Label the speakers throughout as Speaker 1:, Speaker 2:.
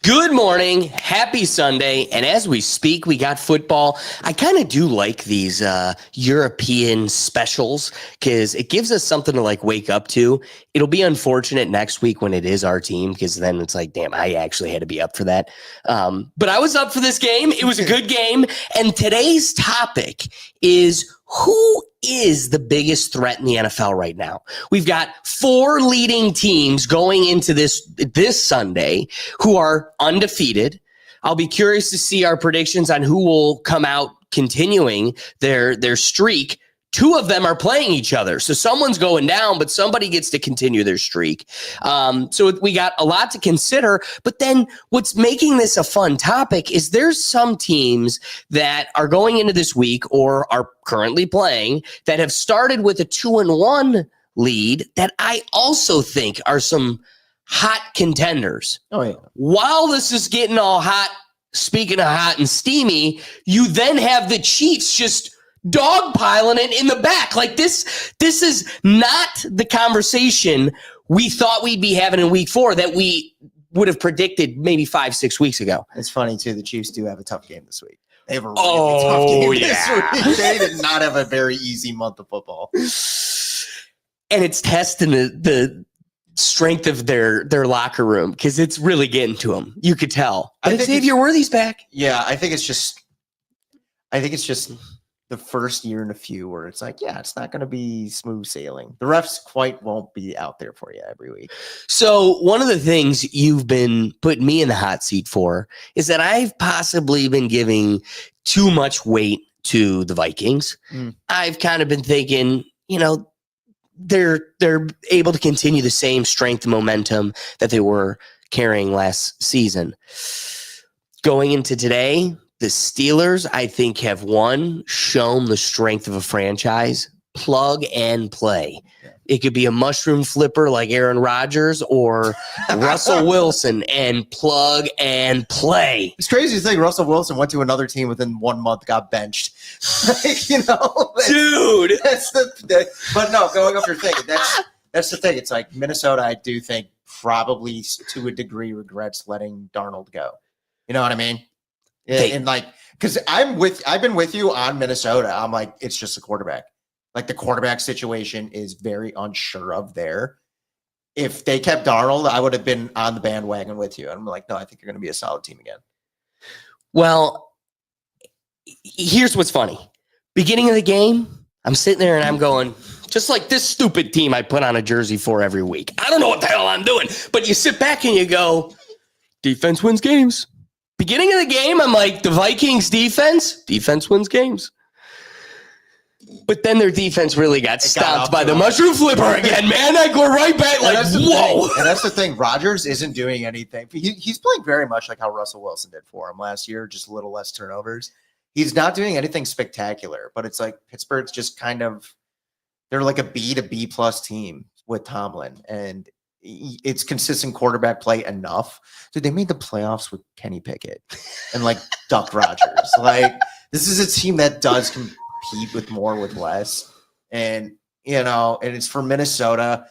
Speaker 1: Good morning. Happy Sunday. And as we speak, we got football. I kind of do like these European specials because it gives us something to wake up to. It'll be unfortunate next week when it is our team because then it's like, damn, I actually had to be up for that. But I was up for this game. It was a good game. And today's topic is who is the biggest threat in the NFL right now? We've got 4 leading teams going into this Sunday who are undefeated. I'll be curious to see our predictions on who will come out continuing their streak. 2 of them are playing each other. So someone's going down, but somebody gets to continue their streak. So we got a lot to consider. But then what's making this a fun topic is there's some teams that are going into this week or are currently playing that have started with a 2-1 lead that I also think are some hot contenders. Oh, yeah. While this is getting all hot, speaking of hot and steamy, you then have the Chiefs just dogpiling it in the back. Like this is not the conversation we thought we'd be having in week 4 that we would have predicted maybe 5-6 weeks ago.
Speaker 2: It's funny too. The Chiefs do have a tough game this week. They have a really tough game this week. They did not have a very easy month of football.
Speaker 1: And it's testing the strength of their locker room because it's really getting to them. You could tell. But Xavier Worthy's back.
Speaker 2: Yeah, I think it's just the first year in a few where it's like, yeah, it's not going to be smooth sailing. The refs won't be out there for you every week.
Speaker 1: So one of the things you've been putting me in the hot seat for is that I've possibly been giving too much weight to the Vikings. I've kind of been thinking, they're able to continue the same strength and momentum that they were carrying last season. Going into today, the Steelers, I think, have shown the strength of a franchise, plug and play. Yeah. It could be a mushroom flipper like Aaron Rodgers or Russell Wilson and plug and play.
Speaker 2: It's crazy to think Russell Wilson went to another team within 1 month, got benched.
Speaker 1: Dude.
Speaker 2: But no, going off your thing, that's the thing. It's like Minnesota, I do think probably to a degree regrets letting Darnold go. You know what I mean? And because I've been with you on Minnesota. I'm like, it's just the quarterback. Like the quarterback situation is very unsure of there. If they kept Darnold, I would have been on the bandwagon with you. I'm like, no, I think you're going to be a solid team again.
Speaker 1: Well, here's what's funny. Beginning of the game, I'm sitting there and I'm going, just like this stupid team I put on a jersey for every week. I don't know what the hell I'm doing. But you sit back and you go, defense wins games. Beginning of the game, I'm like, the Vikings defense wins games. But then their defense really got stomped by the mushroom flipper again, man. I go right back like, whoa.
Speaker 2: And that's the thing. Rodgers isn't doing anything. He's playing very much like how Russell Wilson did for him last year, just a little less turnovers. He's not doing anything spectacular, but it's like Pittsburgh's just kind of, they're like a B to B plus team with Tomlin. And it's consistent quarterback play enough. Dude, they made the playoffs with Kenny Pickett and Duck Rodgers. This is a team that does compete with more with less. And, and it's for Minnesota.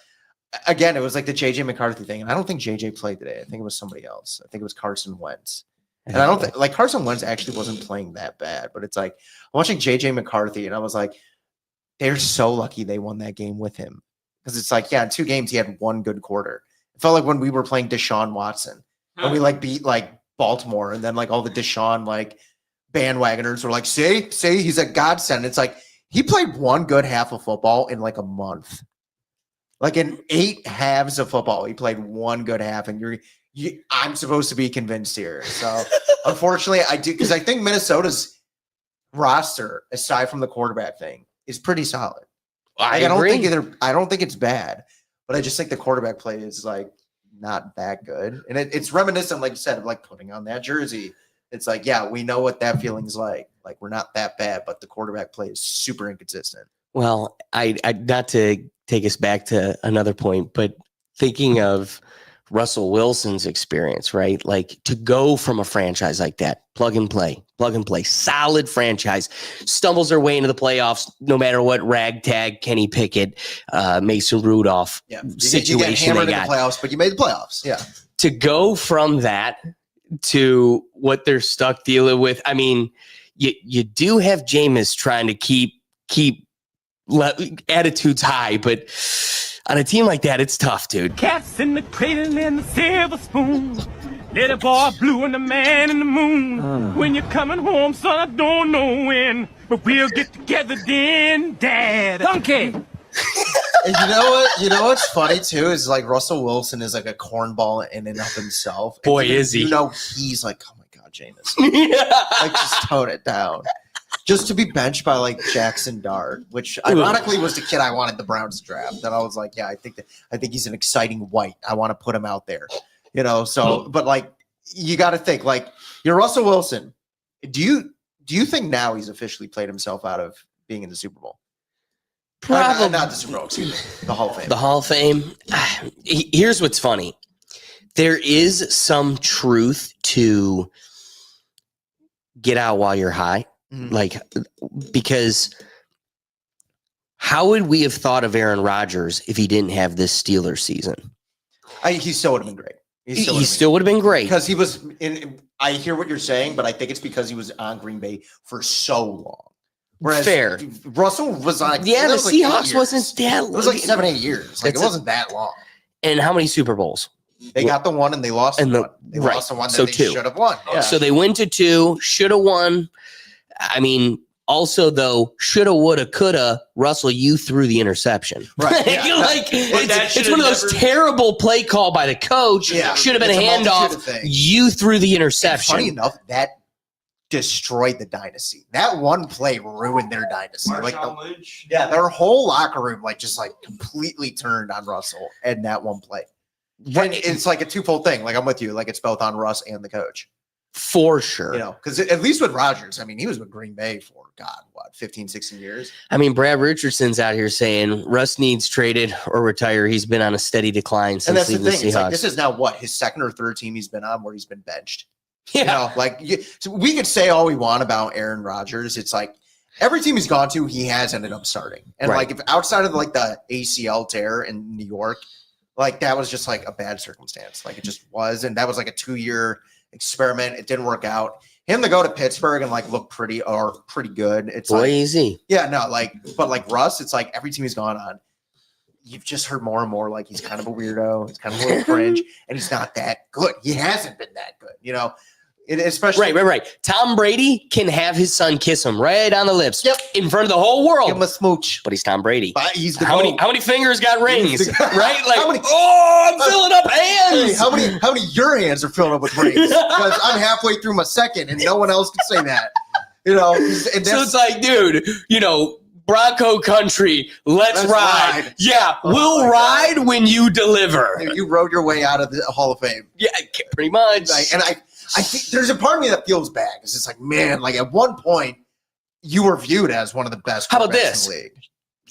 Speaker 2: Again, it was like the JJ McCarthy thing. And I don't think JJ played today. I think it was somebody else. I think it was Carson Wentz. And I don't think Carson Wentz actually wasn't playing that bad, but it's like I'm watching JJ McCarthy and I was like, they're so lucky they won that game with him. Because it's like, yeah, in 2 games, he had 1 good quarter. It felt like when we were playing Deshaun Watson, when we beat Baltimore, and then all the Deshaun bandwagoners were like, see, he's a godsend. It's like he played 1 good half of football in a month. In 8 halves of football, he played 1 good half, and I'm supposed to be convinced here. So unfortunately, I do, because I think Minnesota's roster, aside from the quarterback thing, is pretty solid. I don't think it's bad, but I just think the quarterback play is not that good. And it's reminiscent, like you said, of putting on that jersey. It's like, yeah, we know what that feeling's like. We're not that bad, but the quarterback play is super inconsistent.
Speaker 1: Well, I not to take us back to another point, but thinking of Russell Wilson's experience, right? To go from a franchise like that, plug and play, solid franchise, stumbles their way into the playoffs, no matter what ragtag Kenny Pickett, Mason Rudolph situation
Speaker 2: you get hammered in the playoffs, but you made the playoffs. Yeah.
Speaker 1: To go from that to what they're stuck dealing with. I mean, you do have Jameis trying to keep attitudes high, but on a team like that, it's tough, dude.
Speaker 3: Cats in the cradle and the silver spoon. Little boy blue and the man in the moon. When you're coming home, son, I don't know when, but we'll get together then, Dad. Donkey.
Speaker 2: And you know what? You know what's funny too is like Russell Wilson is like a cornball in and of himself.
Speaker 1: Boy,
Speaker 2: and
Speaker 1: is he?
Speaker 2: You know, he's like, oh my god, Jameis,
Speaker 1: Yeah.
Speaker 2: like just tone it down. Just to be benched by like Jackson Dart, which ironically was the kid I wanted the Browns to draft. And I was like, yeah, I think he's an exciting white. I want to put him out there, you know. So, but like, you got to think like you're Russell Wilson. Do you think now he's officially played himself out of being in the Super Bowl?
Speaker 1: Probably
Speaker 2: not the Super Bowl. Excuse me, the Hall of Fame.
Speaker 1: The Hall of Fame. Here's what's funny. There is some truth to get out while you're high.
Speaker 2: Mm-hmm.
Speaker 1: Like, because how would we have thought of Aaron Rodgers if he didn't have this Steelers season?
Speaker 2: He still would have been great.
Speaker 1: He still would have been great.
Speaker 2: Because he was in. I hear what you're saying, but I think it's because he was on Green Bay for so long. Whereas
Speaker 1: Fair.
Speaker 2: Russell was on.
Speaker 1: Yeah, the
Speaker 2: like
Speaker 1: Seahawks wasn't that.
Speaker 2: It was like 7-8 years. Like it wasn't that long.
Speaker 1: And how many Super Bowls?
Speaker 2: They got the one and they lost
Speaker 1: and
Speaker 2: the one. They lost the one that
Speaker 1: so
Speaker 2: they
Speaker 1: two.
Speaker 2: should have won. Yeah.
Speaker 1: So they went to 2, should have won. I mean, also though, shoulda, woulda, coulda. Russell, you threw the interception.
Speaker 2: Right. Yeah.
Speaker 1: Like it's one of those terrible play call by the coach.
Speaker 2: Yeah.
Speaker 1: Should have been a handoff.
Speaker 2: Thing.
Speaker 1: You threw the interception.
Speaker 2: And funny enough, that destroyed the dynasty. That one play ruined their dynasty.
Speaker 4: Lynch.
Speaker 2: Yeah, their whole locker room just completely turned on Russell and that one play. And it's like a twofold thing. Like I'm with you. Like it's both on Russ and the coach.
Speaker 1: For sure.
Speaker 2: You know, because at least with Rodgers, I mean, he was with Green Bay for, 15, 16 years.
Speaker 1: I mean, Brad Richardson's out here saying Russ needs traded or retire. He's been on a steady decline since
Speaker 2: and that's the
Speaker 1: leaving
Speaker 2: thing.
Speaker 1: the
Speaker 2: It's
Speaker 1: Seahawks.
Speaker 2: like, this is now his second or third team he's been on where he's been benched.
Speaker 1: Yeah.
Speaker 2: You know, like so we could say all we want about Aaron Rodgers. It's like every team he's gone to, he has ended up starting. And
Speaker 1: Right.
Speaker 2: like if outside of like the ACL tear in New York, like that was just like a bad circumstance. Like it just was. And that was like a 2-year experiment. It didn't work out. Him to go to Pittsburgh and like look pretty good. It's
Speaker 1: Boy,
Speaker 2: like,
Speaker 1: easy.
Speaker 2: yeah, no, like, but like Russ, it's like every team he's gone on, you've just heard more and more like he's kind of a weirdo. He's kind of a little cringe, and he's not that good. He hasn't been that good, you know. Especially
Speaker 1: Right. Tom Brady can have his son kiss him right on the lips,
Speaker 2: Yep.
Speaker 1: in front of the whole
Speaker 2: give
Speaker 1: world.
Speaker 2: him a smooch.
Speaker 1: But he's Tom Brady.
Speaker 2: But he's the
Speaker 1: How
Speaker 2: GOAT.
Speaker 1: many fingers got rings?
Speaker 2: He's the-
Speaker 1: Right? Like,
Speaker 2: How many-
Speaker 1: I'm filling up hands.
Speaker 2: Hey, how many your hands are filled up with rings? Because I'm halfway through my second, and no one else can say that. You know, and
Speaker 1: So it's like, dude, Bronco country, let's ride.
Speaker 2: ride.
Speaker 1: Yeah,
Speaker 2: Oh
Speaker 1: we'll
Speaker 2: my
Speaker 1: ride when you deliver.
Speaker 2: you rode your way out of the Hall of Fame.
Speaker 1: Yeah, pretty much.
Speaker 2: Like, and I think there's a part of me that feels bad because it's like, man, like at one point you were viewed as one of the best.
Speaker 1: How about
Speaker 2: quarterbacks
Speaker 1: this?
Speaker 2: in the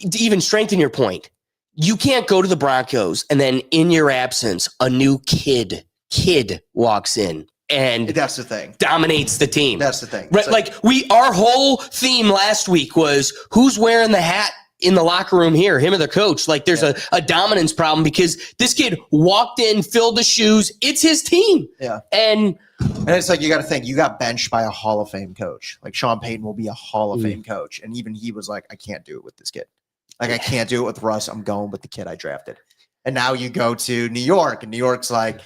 Speaker 2: league.
Speaker 1: To even strengthen your point, you can't go to the Broncos and then in your absence, a new kid walks in and
Speaker 2: That's the thing.
Speaker 1: dominates the team.
Speaker 2: That's the thing.
Speaker 1: Right,
Speaker 2: It's
Speaker 1: like our whole theme last week was who's wearing the hat in the locker room here, him or the coach. Like there's a dominance problem because this kid walked in, filled the shoes. It's his team.
Speaker 2: Yeah.
Speaker 1: And
Speaker 2: it's like you got to think you got benched by a Hall of Fame coach. Like Sean Payton will be a Hall of Fame coach, and even he was like, I can't do it with this kid. Like I can't do it with Russ. I'm going with the kid I drafted. And now you go to New York, and New York's like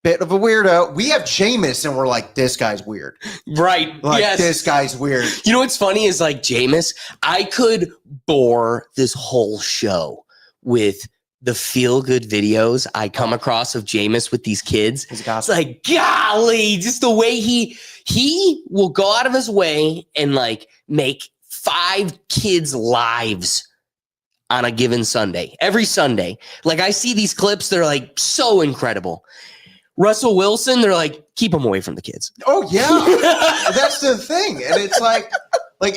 Speaker 2: bit of a weirdo. We have Jameis, and we're like, this guy's weird.
Speaker 1: right.
Speaker 2: Like
Speaker 1: yes.
Speaker 2: this guy's weird.
Speaker 1: You know what's funny is like Jameis, I could bore this whole show with the feel-good videos I come across of Jameis with these kids.
Speaker 2: He's a
Speaker 1: It's
Speaker 2: gospel.
Speaker 1: like, golly, just the way he will go out of his way and like make 5 kids' lives on a given Sunday, every Sunday. Like I see these clips, they're like so incredible. Russell Wilson, they're like, keep him away from the kids.
Speaker 2: Oh yeah, that's the thing, and it's like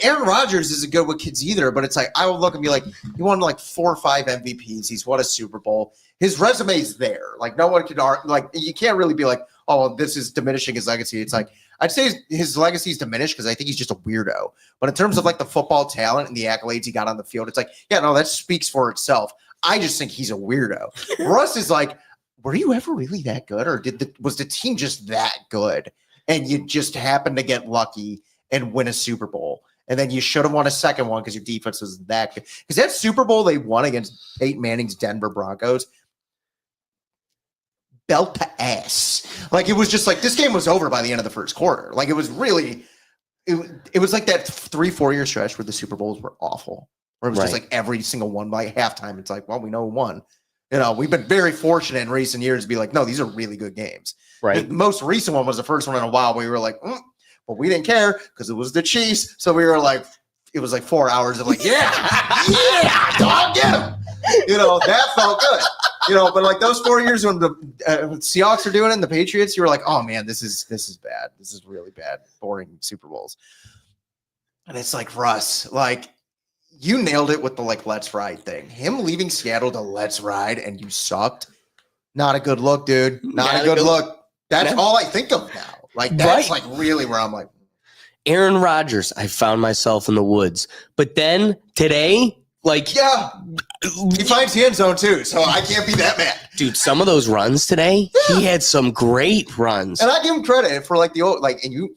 Speaker 2: Aaron Rodgers isn't good with kids either. But it's like I would look and be like, he won like 4 or 5 MVPs. He's won a Super Bowl. His resume's there. Like no one could argue. Like you can't really be like, oh, well, this is diminishing his legacy. It's like I'd say his legacy is diminished because I think he's just a weirdo. But in terms of like the football talent and the accolades he got on the field, it's like, yeah, no, that speaks for itself. I just think he's a weirdo. Russ is like, were you ever really that good, or was the team just that good, and you just happened to get lucky and win a Super Bowl? And then you should have won a second one because your defense was that good. Because that Super Bowl they won against Peyton Manning's Denver Broncos, belt to ass. Like, it was just like, this game was over by the end of the first quarter. Like, it was really, it was like that 3-4 year stretch where the Super Bowls were awful. Where it was just like every single one by halftime. It's like, well, we know who won. You know, we've been very fortunate in recent years to be like, no, these are really good games.
Speaker 1: Right.
Speaker 2: The most recent one was the first one in a while where we were like, but we didn't care because it was the Chiefs. So we were like, it was like 4 hours of like, yeah, dog, get him. You know, that felt good. You know, but like those 4 years when the Seahawks are doing it and the Patriots, you were like, oh man, this is bad. This is really bad, boring Super Bowls. And it's like, Russ, like, you nailed it with the like let's ride thing. Him leaving Seattle to let's ride and you sucked. Not a good look, dude. Not a good look. That's all I think of now. Like, that's like really where I'm like,
Speaker 1: Aaron Rodgers, I found myself in the woods. But then today, like,
Speaker 2: yeah, he finds the end zone too, so I can't be that mad.
Speaker 1: Dude, some of those runs today, he had some great runs.
Speaker 2: And I give him credit for like the old, like, and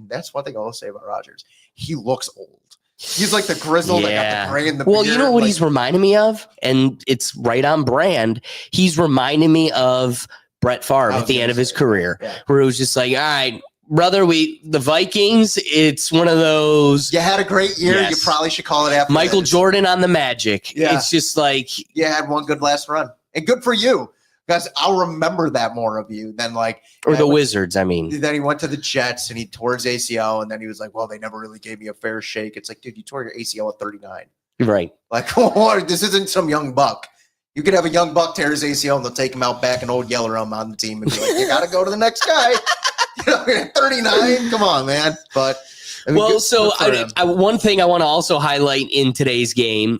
Speaker 2: that's one thing I'll say about Rodgers. He looks old. He's like the grizzled, that got the gray in the beard.
Speaker 1: You know what he's reminding me of? And it's right on brand. He's reminding me of Brett Favre at the end of his career, where it was just like, all right, brother, the Vikings, it's one of those.
Speaker 2: You had a great year. Yes. You probably should call it after
Speaker 1: Michael Jordan on the Magic. Yeah. It's just like.
Speaker 2: You had one good last run. And good for you. Because I'll remember that more of you than like.
Speaker 1: Or the Wizards, I mean.
Speaker 2: Then he went to the Jets and he tore his ACL. And then he was like, well, they never really gave me a fair shake. It's like, dude, you tore your ACL at 39.
Speaker 1: Right.
Speaker 2: Like, this isn't some young buck. You could have a young buck tear his ACL and they'll take him out back and old Yeller on the team and be like, you got to go to the next guy. You know, at 39, come on, man. But I mean,
Speaker 1: one thing I want to also highlight in today's game,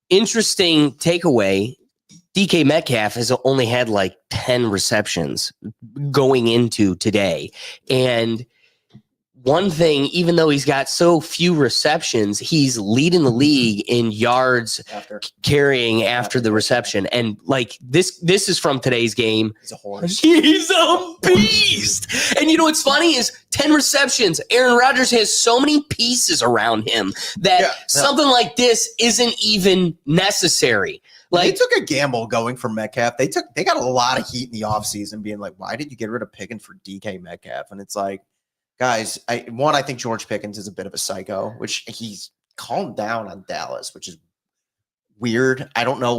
Speaker 1: interesting takeaway. DK Metcalf has only had like 10 receptions going into today. And one thing, even though he's got so few receptions, he's leading the league in yards carrying after the reception. And like this is from today's game.
Speaker 2: He's a horse.
Speaker 1: He's a beast. And you know what's funny is 10 receptions. Aaron Rodgers has so many pieces around him that something like this isn't even necessary. Like,
Speaker 2: they took a gamble going for Metcalf. They got a lot of heat in the offseason being like, why did you get rid of Pickens for DK Metcalf? And it's like, guys, I think George Pickens is a bit of a psycho, which he's calmed down on Dallas, which is weird. I don't know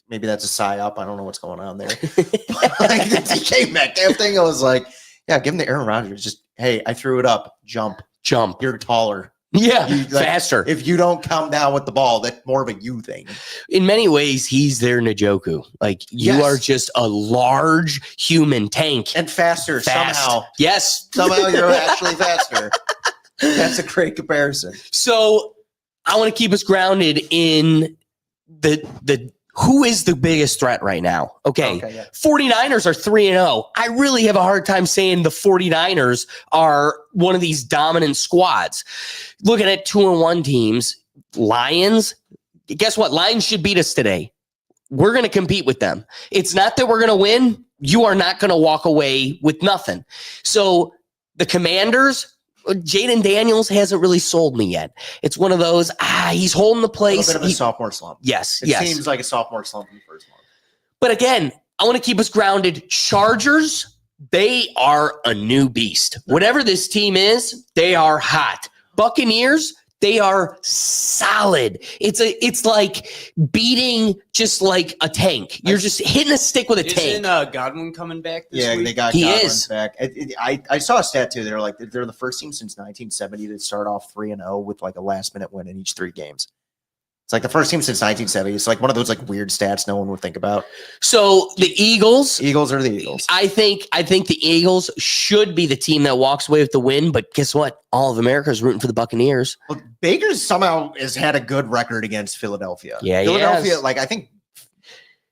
Speaker 2: maybe that's a psyop. I don't know what's going on there. But like the DK Metcalf thing, I was like, yeah, give him the Aaron Rodgers. Just, hey, I threw it up. Jump. You're taller.
Speaker 1: Yeah, faster.
Speaker 2: If you don't come down with the ball, that's more of a you thing.
Speaker 1: In many ways, he's their Njoku. Like, you are just a large human tank.
Speaker 2: And faster somehow.
Speaker 1: Yes.
Speaker 2: Somehow you're actually faster. That's a great comparison.
Speaker 1: So I want to keep us grounded in the who is the biggest threat right now? Okay 49ers are 3-0. I really have a hard time saying the 49ers are one of these dominant squads. Looking at 2-1 teams, Lions, guess what? Lions should beat us today. We're going to compete with them. It's not that we're going to win. You are not going to walk away with nothing. So the Commanders, Jaden Daniels hasn't really sold me yet. It's one of those, he's holding the place.
Speaker 2: A little bit of a sophomore slump.
Speaker 1: Yes,
Speaker 2: It seems like a sophomore slump in the first month.
Speaker 1: But again, I want to keep us grounded. Chargers, they are a new beast. Whatever this team is, they are hot. Buccaneers, they are solid. It's like beating just like a tank. You're just hitting a stick with a tank.
Speaker 4: Isn't Godwin coming back this week?
Speaker 2: They got Godwin back. I saw a stat too. They're the first team since 1970 to start off 3-0 with like a last minute win in each 3 games. It's like the first team since 1970. It's like one of those like weird stats no one would think about.
Speaker 1: So the Eagles
Speaker 2: are the Eagles.
Speaker 1: I think the Eagles should be the team that walks away with the win. But guess what? All of America is rooting for the Buccaneers.
Speaker 2: Well, Baker's somehow has had a good record against Philadelphia.
Speaker 1: Yeah,
Speaker 2: Philadelphia. Like I think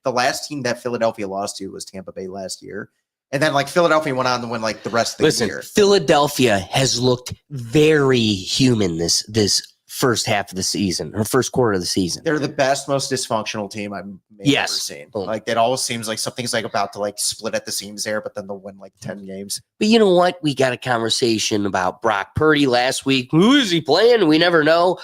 Speaker 2: the last team that Philadelphia lost to was Tampa Bay last year. And then like Philadelphia went on to win like the rest of the year.
Speaker 1: Philadelphia has looked very human this first half of the season or first quarter of the season.
Speaker 2: They're the best, most dysfunctional team I've ever seen.
Speaker 1: Boom.
Speaker 2: Like it always seems like something's like about to like split at the seams there, but then they'll win like 10 games.
Speaker 1: But you know what? We got a conversation about Brock Purdy last week. Who is he playing? We never know.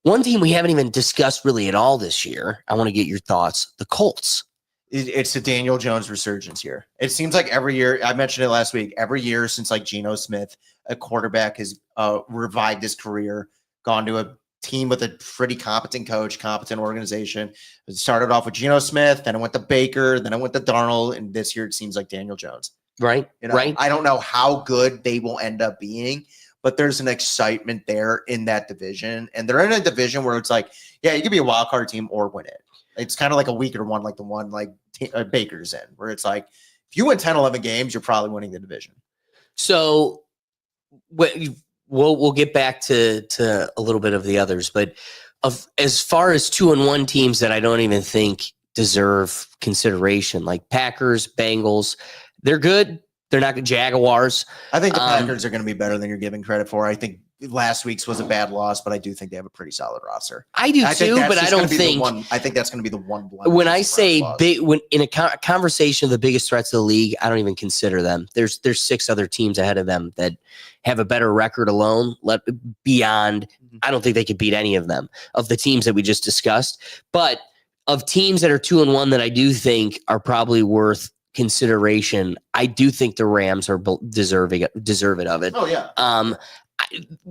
Speaker 1: One team we haven't even discussed really at all this year. I want to get your thoughts. The Colts.
Speaker 2: It's the Daniel Jones resurgence here. It seems like every year, I mentioned it last week, every year since like Geno Smith, a quarterback has revived his career, gone to a team with a pretty competent coach, competent organization. It started off with Geno Smith, then it went to Baker, then it went to Darnold, and this year it seems like Daniel Jones.
Speaker 1: Right,
Speaker 2: You know,
Speaker 1: right.
Speaker 2: I don't know how good they will end up being, but there's an excitement there in that division. And they're in a division where it's like, yeah, you could be a wild card team or win it. It's kind of like a weaker one, like the one like Baker's in, where it's like, if you win 10, 11 games, you're probably winning the division.
Speaker 1: So we'll get back to a little bit of the others, but as far as 2-1 teams that I don't even think deserve consideration, like Packers, Bengals, they're good. They're not Jaguars.
Speaker 2: I think the Packers are going to be better than you're giving credit for. I think last week's was a bad loss, but I do think they have a pretty solid roster.
Speaker 1: I do too, but I don't think.
Speaker 2: I think that's going to be the one.
Speaker 1: When I say big, when in a conversation of the biggest threats of the league, I don't even consider them. There's 6 other teams ahead of them that have a better record alone. Beyond, I don't think they could beat any of them of the teams that we just discussed. But of teams that are 2-1 that I do think are probably worth consideration, I do think the Rams are deserve it of it.
Speaker 2: Oh yeah.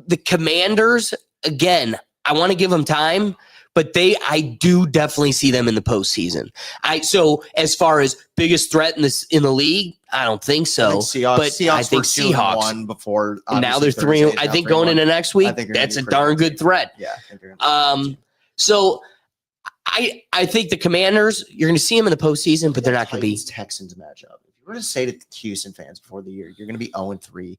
Speaker 1: The Commanders, again, I want to give them time, but I do definitely see them in the postseason. So as far as biggest threat in the league, I don't think so.
Speaker 2: Seahawks
Speaker 1: I think
Speaker 2: were
Speaker 1: Seahawks
Speaker 2: 2-1 before.
Speaker 1: And now they're 3. I think going into next week, that's a darn good threat.
Speaker 2: Yeah. I think they're
Speaker 1: so I think the Commanders, you're going to see them in the postseason, but they're not going to be
Speaker 2: Texans matchup. If you were to say to Houston fans before the year, you're going to be 0-3.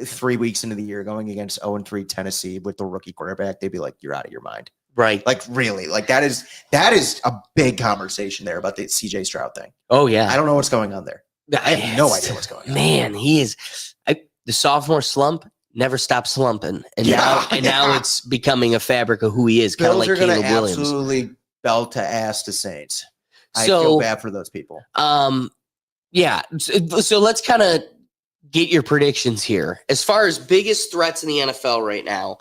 Speaker 2: 3 weeks into the year going against 0-3 Tennessee with the rookie quarterback, they'd be like, you're out of your mind.
Speaker 1: Right.
Speaker 2: Like really, like that is a big conversation there about the CJ Stroud thing.
Speaker 1: Oh yeah.
Speaker 2: I don't know what's going on there. I have no idea what's going on.
Speaker 1: Man, he is the sophomore slump never stopped slumping. And now it's becoming a fabric of who he is, kind of like Caleb Williams.
Speaker 2: Absolutely belt to ass to Saints. I
Speaker 1: So,
Speaker 2: feel bad for those people.
Speaker 1: Yeah. So let's kind of get your predictions here. As far as biggest threats in the NFL right now,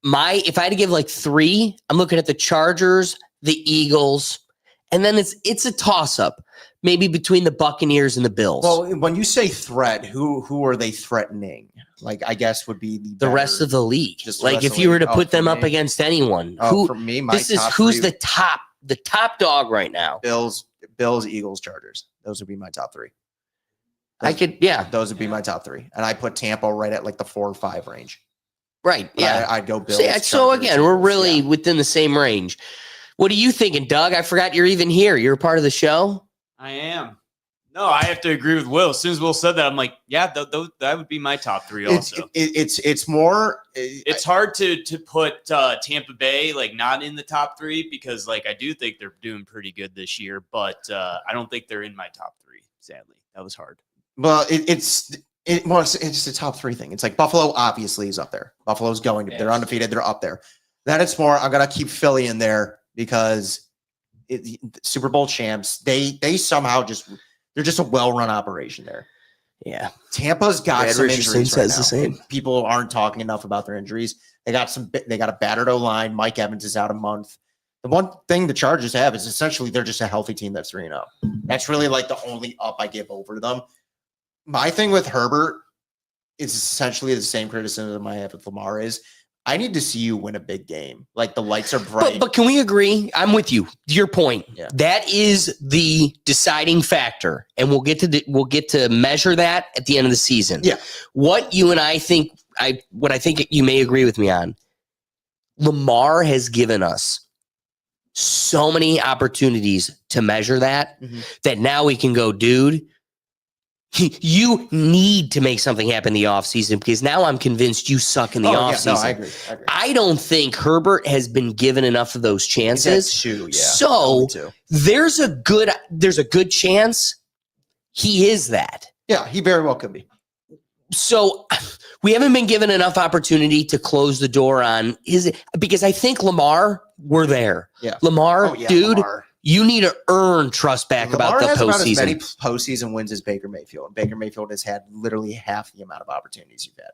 Speaker 1: if I had to give like 3, I'm looking at the Chargers, the Eagles, and then it's a toss-up, maybe between the Buccaneers and the Bills.
Speaker 2: Well, when you say threat, who are they threatening? Like, I guess would be the
Speaker 1: rest of the league.
Speaker 2: Just
Speaker 1: Like if you were to put them up against anyone,
Speaker 2: for me,
Speaker 1: who's the top dog right now?
Speaker 2: Bills, Eagles, Chargers. Those would be my top 3. Those would be my top 3, and I put Tampa right at like the 4 or 5 range.
Speaker 1: Right. Yeah.
Speaker 2: I'd go Bills.
Speaker 1: So
Speaker 2: Chargers,
Speaker 1: again, we're
Speaker 2: Eagles,
Speaker 1: really within the same range. What are you thinking, Doug? I forgot you're even here. You're a part of the show.
Speaker 4: I am. No, I have to agree with Will. As soon as Will said that, I'm like, yeah, that would be my top 3 also.
Speaker 2: It's more.
Speaker 4: It's hard to put Tampa Bay like not in the top 3 because like I do think they're doing pretty good this year, but I don't think they're in my top 3. Sadly, that was hard.
Speaker 2: Well, it's the top 3 thing. It's like Buffalo obviously is up there. Buffalo's going. They're undefeated. They're up there. Then it's more. I'm gonna keep Philly in there because Super Bowl champs. They somehow they're just a well-run operation there.
Speaker 1: Yeah,
Speaker 2: Tampa's got
Speaker 1: Brad
Speaker 2: some
Speaker 1: Richardson
Speaker 2: injuries right
Speaker 1: says
Speaker 2: now.
Speaker 1: the same.
Speaker 2: People aren't talking enough about their injuries. They got a battered O-line. Mike Evans is out a month. The one thing the Chargers have is essentially they're just a healthy team that's 3-0. That's really like the only up I give over to them. My thing with Herbert is essentially the same criticism I have with Lamar is I need to see you win a big game. Like the lights are bright.
Speaker 1: But can we agree? I'm with you. Your point.
Speaker 2: Yeah.
Speaker 1: That is the deciding factor, and we'll get to measure that at the end of the season.
Speaker 2: Yeah.
Speaker 1: What you and I think, what I think you may agree with me on. Lamar has given us so many opportunities to measure that that now we can go, dude. You need to make something happen in the offseason because now I'm convinced you suck in the offseason.
Speaker 2: I agree.
Speaker 1: I don't think Herbert has been given enough of those chances. So there's a good chance he is that.
Speaker 2: Yeah, he very well could be.
Speaker 1: So we haven't been given enough opportunity to close the door on because I think Lamar, we're there.
Speaker 2: Yeah.
Speaker 1: Lamar, dude,
Speaker 2: Lamar.
Speaker 1: you need to earn trust back
Speaker 2: Lamar
Speaker 1: about the
Speaker 2: has about as
Speaker 1: postseason.
Speaker 2: many postseason wins as Baker Mayfield. And Baker Mayfield has had literally half the amount of opportunities you've had.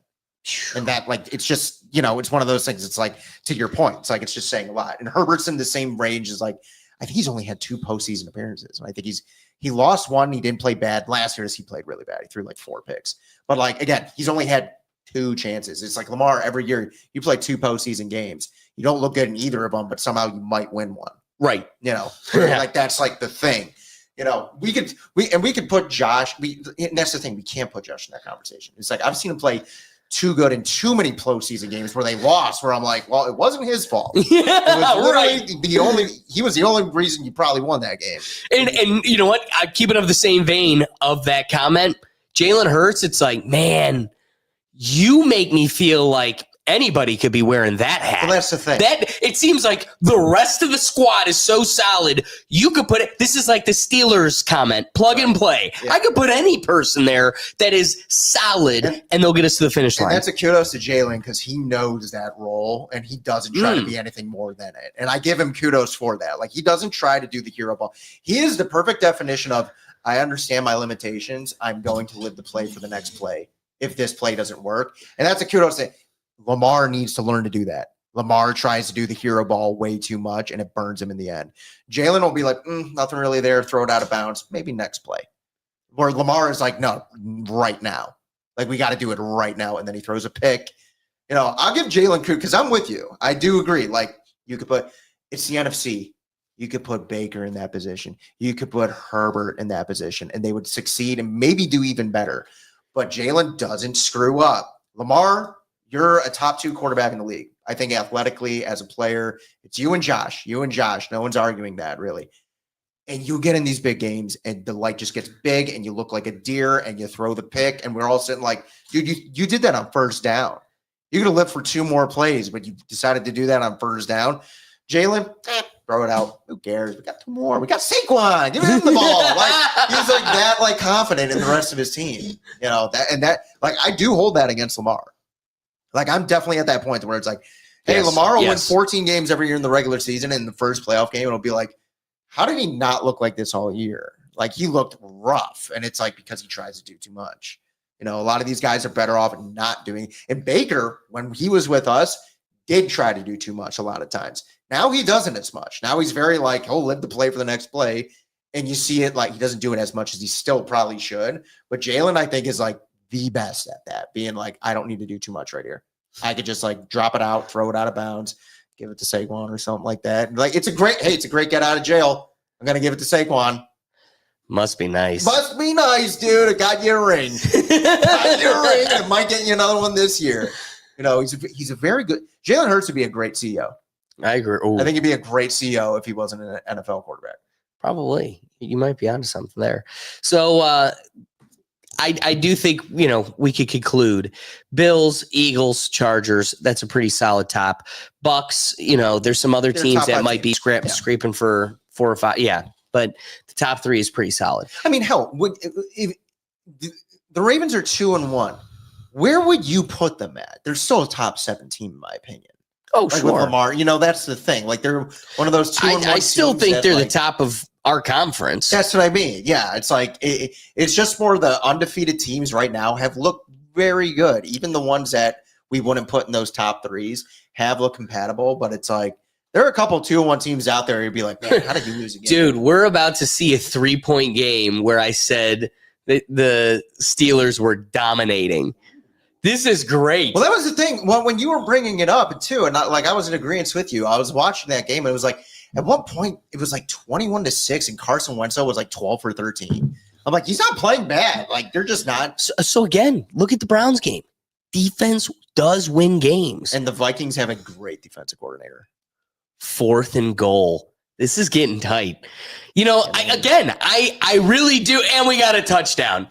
Speaker 2: And that, like, it's just, it's one of those things. It's like, to your point, it's like, it's just saying a lot. And Herbert's in the same range as, like, I think he's only had 2 postseason appearances. And I think he lost one. He didn't play bad. Last year, he played really bad. He threw like 4 picks. But, like, again, he's only had 2 chances. It's like Lamar, every year you play 2 postseason games. You don't look good in either of them, but somehow you might win one.
Speaker 1: Right.
Speaker 2: Like that's like the thing. We could put Josh. And that's the thing. We can't put Josh in that conversation. It's like I've seen him play too good in too many postseason games where they lost. Where I'm like, well, it wasn't his fault. It was he was the only reason you probably won that game.
Speaker 1: And you know what? I keep it of the same vein of that comment. Jalen Hurts. It's like, man, you make me feel like anybody could be wearing that hat.
Speaker 2: Well, that's the thing.
Speaker 1: That it seems like the rest of the squad is so solid. You could put it. This is like the Steelers comment: plug and play.
Speaker 2: Yeah.
Speaker 1: I could put any person there that is solid, and they'll get us to the finish line.
Speaker 2: And that's a kudos to Jalen because he knows that role and he doesn't try to be anything more than it. And I give him kudos for that. Like he doesn't try to do the hero ball. He is the perfect definition of I understand my limitations. I'm going to live the play for the next play if this play doesn't work. And that's a kudos to Lamar needs to learn to do that. Lamar tries to do the hero ball way too much, and it burns him in the end. Jalen will be like, nothing really there, throw it out of bounds, maybe next play. Where Lamar is like, no, right now. Like, we got to do it right now, and then he throws a pick. I'll give Jalen kudos, because I'm with you. I do agree. Like, you could put – it's the NFC. You could put Baker in that position. You could put Herbert in that position, and they would succeed and maybe do even better. But Jalen doesn't screw up. Lamar – you're a top 2 quarterback in the league. I think athletically as a player, it's you and Josh. No one's arguing that really. And you get in these big games and the light just gets big and you look like a deer and you throw the pick and we're all sitting like, dude, you did that on first down. You're going to live for 2 more plays, but you decided to do that on first down. Jalen, throw it out. Who cares? We got 2 more. We got Saquon. Give him the ball. Like he's like that, like confident in the rest of his team. Like I do hold that against Lamar. Like, I'm definitely at that point where it's like, hey, yes, Lamar will win 14 games every year in the regular season. And in the first playoff game, it'll be like, how did he not look like this all year? Like, he looked rough. And it's like because he tries to do too much. A lot of these guys are better off not doing. And Baker, when he was with us, did try to do too much a lot of times. Now he doesn't as much. Now he's very like, oh, live the play for the next play. And you see it like he doesn't do it as much as he still probably should. But Jalen, I think, is like, the best at that, being like, I don't need to do too much right here. I could just like drop it out, throw it out of bounds, give it to Saquon or something like that. Like it's a great get out of jail. I'm going to give it to Saquon.
Speaker 1: Must be nice.
Speaker 2: Must be nice, dude. It got you a ring. It might get you another one this year. He's a very good, Jalen Hurts would be a great CEO.
Speaker 1: I agree. Ooh.
Speaker 2: I think he'd be a great CEO if he wasn't an NFL quarterback.
Speaker 1: Probably. You might be onto something there. So, I do think, we could conclude Bills, Eagles, Chargers. That's a pretty solid top. Bucks, there's some other teams that might be scraping for 4 or 5. Yeah. But the top 3 is pretty solid.
Speaker 2: I mean, hell, if the Ravens are 2-1, where would you put them at? They're still a top 7 team, in my opinion.
Speaker 1: Oh,
Speaker 2: like
Speaker 1: sure.
Speaker 2: With Lamar, that's the thing. Like they're one of those 2-1
Speaker 1: I still think they're
Speaker 2: like,
Speaker 1: the top of our conference.
Speaker 2: That's what I mean. Yeah, it's like it's just more the undefeated teams right now have looked very good. Even the ones that we wouldn't put in those top 3s have looked compatible. But it's like there are a couple 2-1 teams out there. You'd be like, man, how did you lose again?
Speaker 1: Dude, we're about to see a 3-point game where I said that the Steelers were dominating. This is great.
Speaker 2: Well, that was the thing. Well, when you were bringing it up too, and I was in agreement with you. I was watching that game, and it was like at one point it was like 21-6, and Carson Wentz was like 12 for 13. I'm like, he's not playing bad. Like they're just not.
Speaker 1: So again, look at the Browns game. Defense does win games,
Speaker 2: and the Vikings have a great defensive coordinator.
Speaker 1: 4th and goal. This is getting tight. I really do, and we got a touchdown.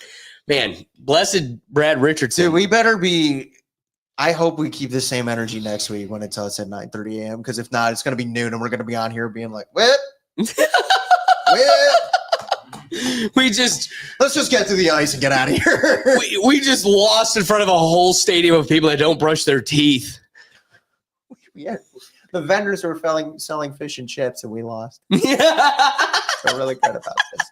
Speaker 1: Man, blessed Brad Richardson.
Speaker 2: Dude, we better be – I hope we keep the same energy next week when it's us at 9:30 a.m. because if not, it's going to be noon and we're going to be on here being like, what? What? Let's just get to the ice and get out of here.
Speaker 1: we just lost in front of a whole stadium of people that don't brush their teeth.
Speaker 2: Yeah, the vendors were selling fish and chips, and we lost. Feel really good about this.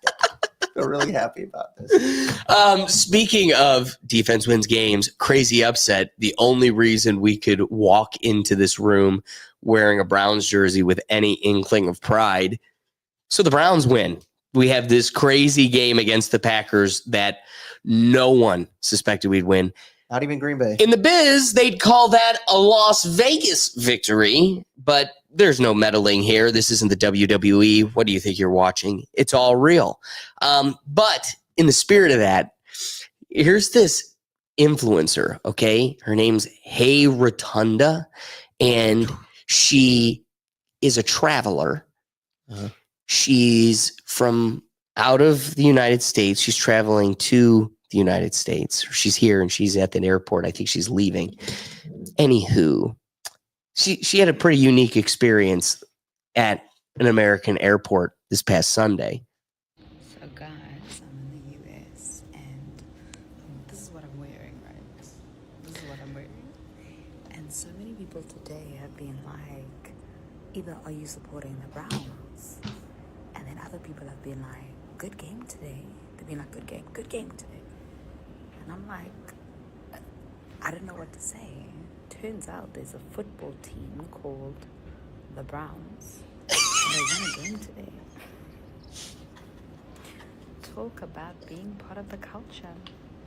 Speaker 2: Feel really happy about this.
Speaker 1: Speaking of defense wins games, crazy upset. The only reason we could walk into this room wearing a Browns jersey with any inkling of pride. So the Browns win. We have this crazy game against the Packers that no one suspected we'd win.
Speaker 2: Not even Green Bay.
Speaker 1: In the biz, they'd call that a Las Vegas victory, but there's no meddling here. This isn't the WWE. What do you think you're watching? It's all real. But in the spirit of that, here's this influencer, okay? Her name's Hey Rotunda, and she is a traveler.
Speaker 2: Uh-huh.
Speaker 1: She's from out of the United States. She's traveling to the United States. She's here and she's at the airport. I think she's leaving. Anywho, she had a pretty unique experience at an American airport this past Sunday.
Speaker 5: So guys, I'm in the US and this is what I'm wearing, right? This is what I'm wearing. And so many people today have been like, either are you supporting the Browns? And then other people have been like, good game today. They've been like, good game today. And I'm like, I don't know what to say. Turns out there's a football team called the Browns. And they won a game today. Talk about being part of the culture.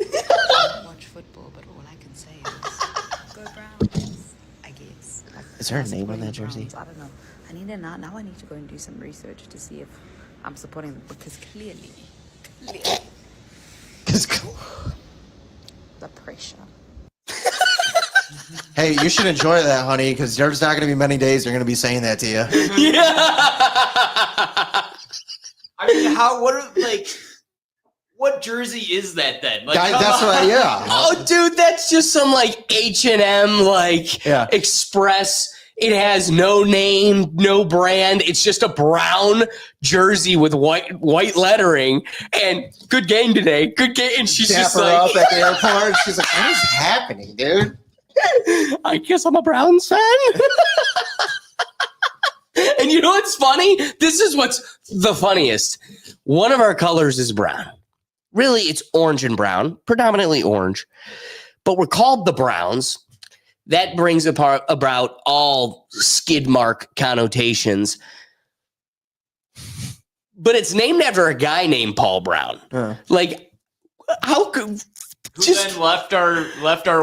Speaker 5: I don't watch football, but all I can say is, go Browns, I guess. Like,
Speaker 2: Is there a
Speaker 5: I'm
Speaker 2: name on
Speaker 5: supporting
Speaker 2: that
Speaker 5: the
Speaker 2: jersey?
Speaker 5: Browns. I don't know. I need to now I need to go and do some research to see if I'm supporting them, because clearly the pressure.
Speaker 2: Hey, you should enjoy that, honey, because there's not going to be many days they're going to be saying that to you.
Speaker 1: Yeah.
Speaker 4: I mean, what jersey is that then? Like,
Speaker 2: That's what, yeah.
Speaker 1: Oh, dude, that's just some like H&M
Speaker 2: Yeah.
Speaker 1: Express. It has no name, no brand. It's just a brown jersey with white lettering. And good game today. Good game. And she's
Speaker 2: Dap
Speaker 1: just
Speaker 2: her
Speaker 1: like,
Speaker 2: up at the airport. She's like, what is happening, dude?
Speaker 1: I guess I'm a Browns fan. And you know what's funny? This is what's the funniest. One of our colors is brown. Really, it's orange and brown, predominantly orange. But we're called the Browns. That brings about all skid mark connotations. But it's named after a guy named Paul Brown. Like, how could...
Speaker 4: Who then left our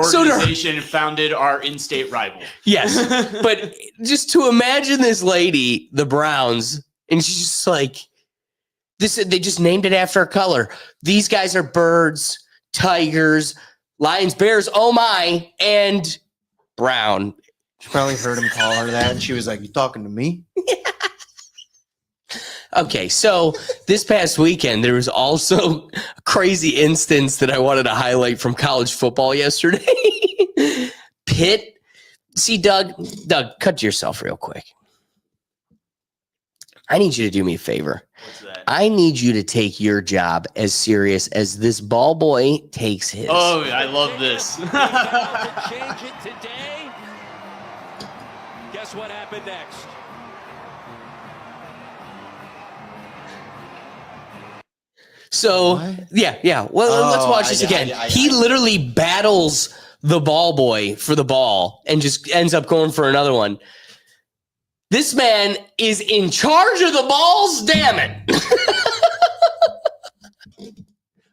Speaker 4: organization and founded our in-state rival.
Speaker 1: Yes, but just to imagine this lady, the Browns, and she's just like, this. They just named it after a color. These guys are birds, tigers, lions, bears, oh my, and brown.
Speaker 2: She probably heard him call her that, and she was like, you talking to me?
Speaker 1: Okay, so this past weekend, there was also a crazy instance that I wanted to highlight from college football yesterday. Pitt. See, Doug, cut yourself real quick. I need you to do me a favor.
Speaker 4: What's that?
Speaker 1: I need you to take your job as serious as this ball boy takes his.
Speaker 4: Oh, I love this.
Speaker 3: Change it today. Guess what happened next?
Speaker 1: So,
Speaker 2: What?
Speaker 1: yeah. Well, let's watch this again. He literally battles the ball boy for the ball and just ends up going for another one. This man is in charge of the balls, damn it.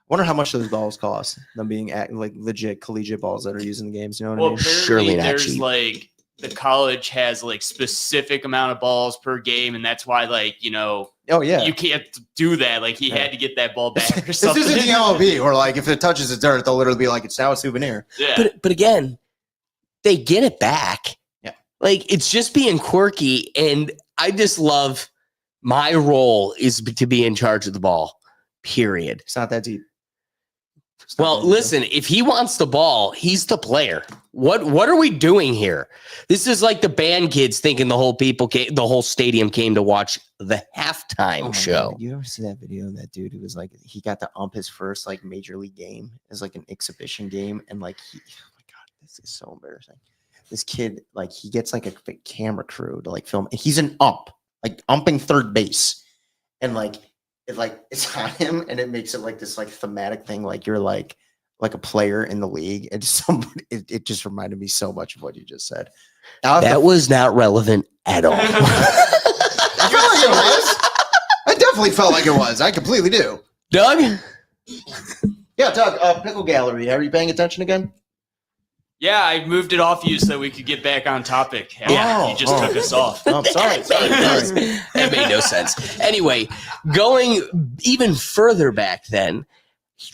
Speaker 2: Wonder how much those balls cost, them being like legit collegiate balls that are used in the games. You know what I
Speaker 4: Well,
Speaker 2: mean?
Speaker 4: apparently
Speaker 1: Surely not
Speaker 4: there's
Speaker 1: cheap.
Speaker 4: like the college has like specific amount of balls per game, and that's why
Speaker 2: Oh, yeah.
Speaker 4: you can't do that. Like he had to get that ball back or
Speaker 2: This
Speaker 4: something.
Speaker 2: isn't the MLB, or like if it touches the dirt, they'll literally be like, it's now a souvenir.
Speaker 4: Yeah.
Speaker 1: But again, they get it back.
Speaker 2: Yeah.
Speaker 1: Like, it's just being quirky, and I just love my role is to be in charge of the ball, period.
Speaker 2: It's not that deep.
Speaker 1: Well, listen, if he wants the ball, he's the player. What are we doing here? This is like the band kids thinking the whole stadium came to watch the halftime show.
Speaker 2: God, you ever see that video of that dude who was like, he got to ump his first like major league game as like an exhibition game, and like oh my God, this is so embarrassing. This kid, like, he gets like a camera crew to like film, and he's an ump, like umping third base, and like it's on him, and it makes it like this like thematic thing, like you're like a player in the league, and it just reminded me so much of what you just said.
Speaker 1: That was not relevant at all.
Speaker 2: I felt like it was. I definitely felt like it was. I completely do.
Speaker 1: Doug?
Speaker 2: Yeah, Doug, Pickle Gallery. Are you paying attention again?
Speaker 4: Yeah, I moved it off you so we could get back on topic. Yeah, you just took us off.
Speaker 2: Oh, sorry.
Speaker 1: That made no sense. Anyway, going even further back then,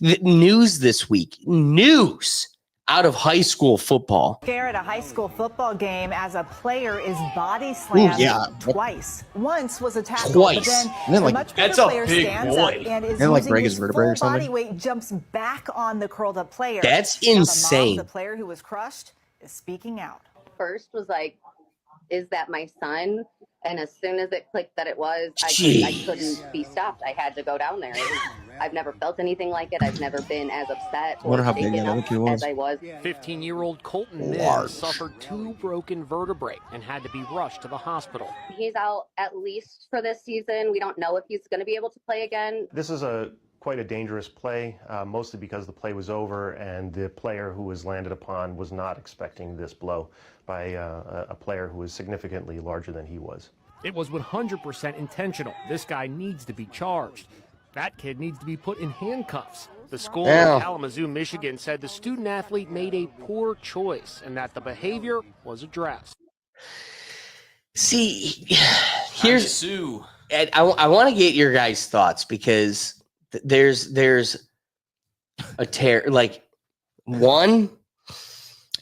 Speaker 1: the news this week. News out of high school football.
Speaker 6: Scare at a high school football game as a player is body slammed twice. Once was a tackle,
Speaker 1: Twice.
Speaker 6: but then
Speaker 2: like,
Speaker 6: a much
Speaker 4: that's
Speaker 6: bigger
Speaker 4: a
Speaker 6: player
Speaker 4: big
Speaker 6: stands
Speaker 4: boy.
Speaker 6: up and is
Speaker 2: Didn't, like,
Speaker 6: using
Speaker 2: break
Speaker 6: his
Speaker 2: his vertebrae or
Speaker 6: full body
Speaker 2: something?
Speaker 6: weight, jumps back on the curled up player.
Speaker 1: That's
Speaker 6: Now, the mom of
Speaker 1: insane.
Speaker 6: the player who was crushed is speaking out.
Speaker 7: First was like, is that my son? And as soon as it clicked that it was, I
Speaker 1: Jeez.
Speaker 7: couldn't be stopped. I had to go down there. I've never felt anything like it. I've never been as upset
Speaker 2: I wonder
Speaker 7: or
Speaker 2: how big
Speaker 7: shaken
Speaker 2: that other
Speaker 7: up
Speaker 2: kid was.
Speaker 7: as I was.
Speaker 8: 15-year-old Colton
Speaker 1: Large.
Speaker 8: Mims suffered 2 broken vertebrae and had to be rushed to the hospital.
Speaker 7: He's out at least for this season. We don't know if he's going to be able to play again.
Speaker 9: This is quite a dangerous play, mostly because the play was over and the player who was landed upon was not expecting this blow by a player who was significantly larger than he was.
Speaker 8: It was 100% intentional. This guy needs to be charged. That kid needs to be put in handcuffs. The school
Speaker 1: Yeah.
Speaker 8: in Kalamazoo, Michigan said the student athlete made a poor choice and that the behavior was addressed.
Speaker 1: See,
Speaker 4: Here's Sue.
Speaker 1: and I want to get your guys' thoughts because there's a tear. Like, one,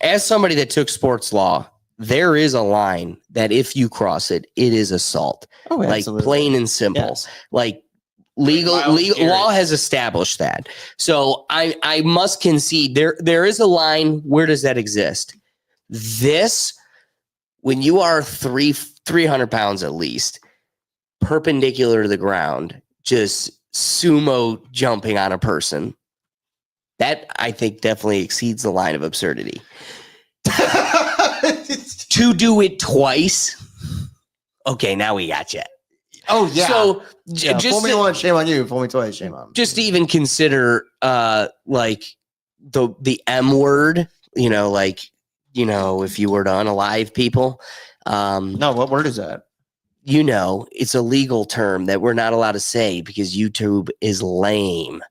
Speaker 1: as somebody that took sports law, there is a line that if you cross it, it is assault.
Speaker 2: Oh,
Speaker 1: Like,
Speaker 2: absolutely.
Speaker 1: plain and simple.
Speaker 2: Yes.
Speaker 1: Like, legal law has established that. So I must concede there is a line. Where does that exist? This, when you are 300 pounds at least, perpendicular to the ground, just sumo jumping on a person, that I think definitely exceeds the line of absurdity. To do it twice, okay, now we got you.
Speaker 2: Oh, yeah.
Speaker 1: So
Speaker 2: Yeah,
Speaker 1: just
Speaker 2: fool me
Speaker 1: to-
Speaker 2: once, shame on you. Fool me twice, shame on me.
Speaker 1: just to even consider like the M word, like, if you were to unalive people,
Speaker 2: No, what word is that?
Speaker 1: it's a legal term that we're not allowed to say because YouTube is lame.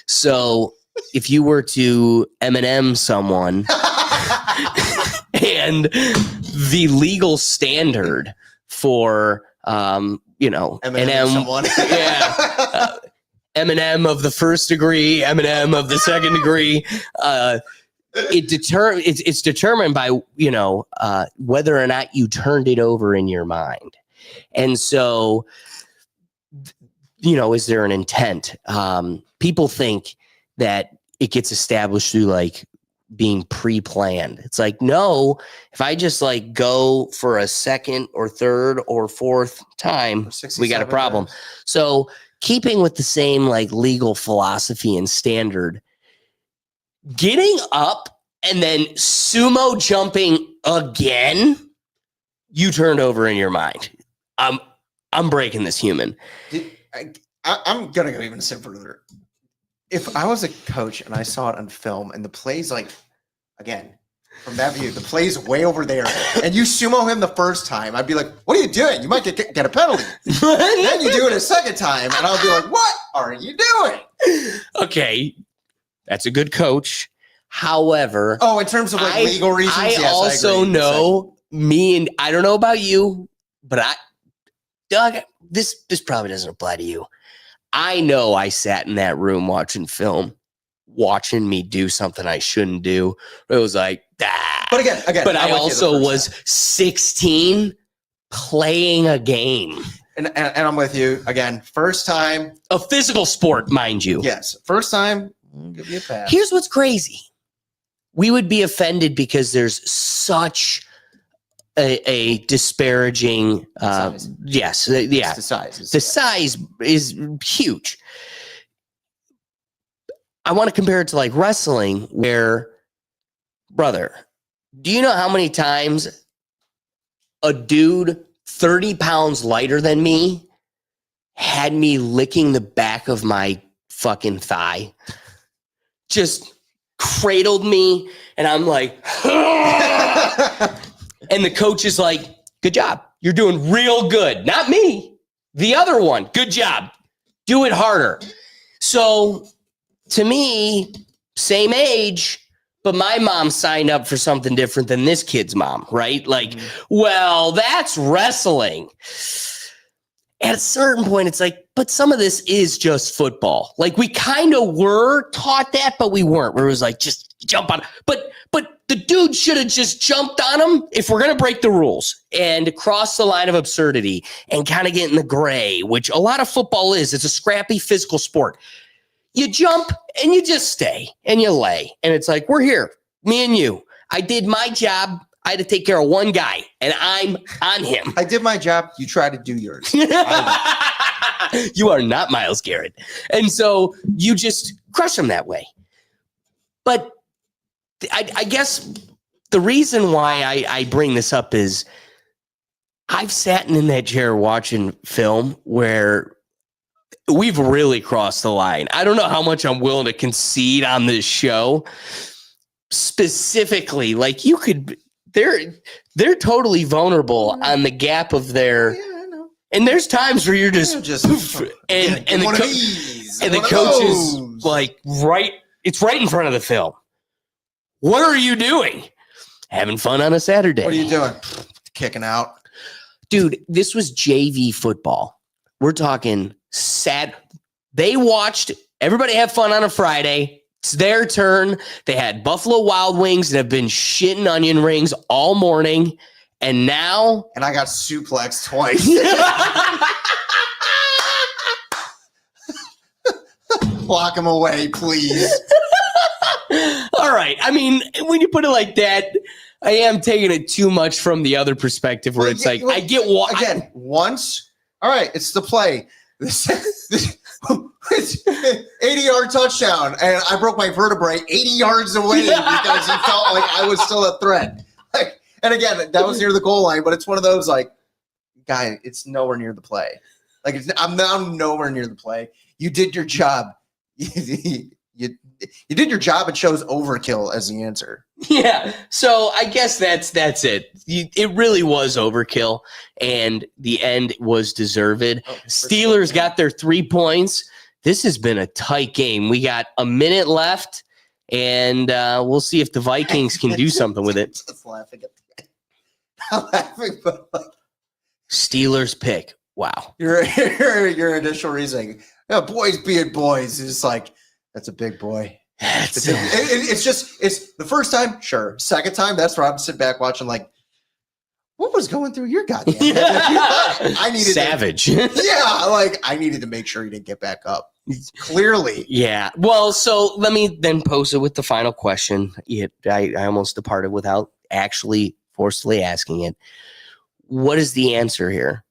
Speaker 1: So if you were to Eminem someone and the legal standard for
Speaker 2: Someone.
Speaker 1: yeah, Eminem of the first degree, Eminem of the second degree. It's determined by whether or not you turned it over in your mind, and so is there an intent? People think that it gets established through like being pre-planned. It's like, no, if I just like go for a second or third or fourth time, we got a problem. So keeping with the same like legal philosophy and standard, getting up and then sumo jumping again, you turned over in your mind. I'm breaking this human.
Speaker 2: I'm gonna go even a step further. If I was a coach and I saw it on film and the play's like, again, from that view, the play's way over there, and you sumo him the first time, I'd be like, what are you doing? You might get a penalty. Then you do it a second time, and I'll be like, what are you doing?
Speaker 1: Okay, that's a good coach. However,
Speaker 2: Oh, in terms of like legal reasons,
Speaker 1: I
Speaker 2: yes,
Speaker 1: also
Speaker 2: agree.
Speaker 1: know I don't know about you, but Doug, this probably doesn't apply to you. I know I sat in that room watching film, watching me do something I shouldn't do. It was like,
Speaker 2: But again,
Speaker 1: but I
Speaker 2: I'm with you the
Speaker 1: also
Speaker 2: first
Speaker 1: was
Speaker 2: time.
Speaker 1: 16 playing a game,
Speaker 2: and I'm with you again. First time,
Speaker 1: a physical sport, mind you.
Speaker 2: yes. First time I'll give you a pass.
Speaker 1: Here's what's crazy. We would be offended because there's such a disparaging
Speaker 2: size.
Speaker 1: Yes,
Speaker 2: It's
Speaker 1: yeah.
Speaker 2: the size.
Speaker 1: The size is huge. I want to compare it to like wrestling where, brother, do you know how many times a dude 30 pounds lighter than me had me licking the back of my fucking thigh? Just cradled me, and I'm like, and the coach is like, good job. You're doing real good. Not me. The other one. Good job. Do it harder. So to me, same age, but my mom signed up for something different than this kid's mom, right? Like, well, that's wrestling. At a certain point, it's like, but some of this is just football. Like, we kind of were taught that, but we weren't. Where it was like, just jump on. But the dude should have just jumped on him if we're going to break the rules and cross the line of absurdity and kind of get in the gray, which a lot of football is. It's a scrappy physical sport. You jump and you just stay and you lay. And it's like, we're here, me and you. I did my job. I had to take care of one guy, and I'm on him.
Speaker 2: I did my job. You try to do yours.
Speaker 1: You are not Myles Garrett. And so you just crush him that way. But I guess the reason why I bring this up is I've sat in that chair watching film where we've really crossed the line. I don't know how much I'm willing to concede on this show. Specifically, like you could... They're totally vulnerable on the gap of their, and there's times where you're just and the coach is like it's right in front of the film. What are you doing? Having fun on a Saturday.
Speaker 2: What are you doing? Kicking out.
Speaker 1: Dude, this was JV football. We're talking sad. They watched everybody have fun on a Friday. It's their turn. They had Buffalo Wild Wings and have been shitting onion rings all morning. And now...
Speaker 2: And I got suplexed twice. Lock him away, please.
Speaker 1: All right. I mean, when you put it like that, I am taking it too much from the other perspective where it's like, I get what...
Speaker 2: Again, once... All right, it's the play. It's 80-yard touchdown, and I broke my vertebrae 80 yards away because he felt like I was still a threat. Like, and again, that was near the goal line, but it's one of those like, guy, it's nowhere near the play. Like I'm now nowhere near the play. You did your job. You did your job and chose overkill as the answer.
Speaker 1: Yeah. So I guess that's it. It really was overkill, and the end was deserved. Steelers got their 3 points. This has been a tight game. We got a minute left, and we'll see if the Vikings can do something with it.
Speaker 2: Just laughing at the I'm laughing, but like,
Speaker 1: Steelers pick. Wow.
Speaker 2: Your initial reasoning. Yeah, boys being boys is like, that's a big boy. It's the first time, sure. Second time, that's where I'm sitting back watching like, what was going through your goddamn head? I needed
Speaker 1: savage.
Speaker 2: I needed to make sure he didn't get back up. Clearly.
Speaker 1: Yeah. Well, so let me then pose it with the final question. I almost departed without actually forcefully asking it. What is the answer here?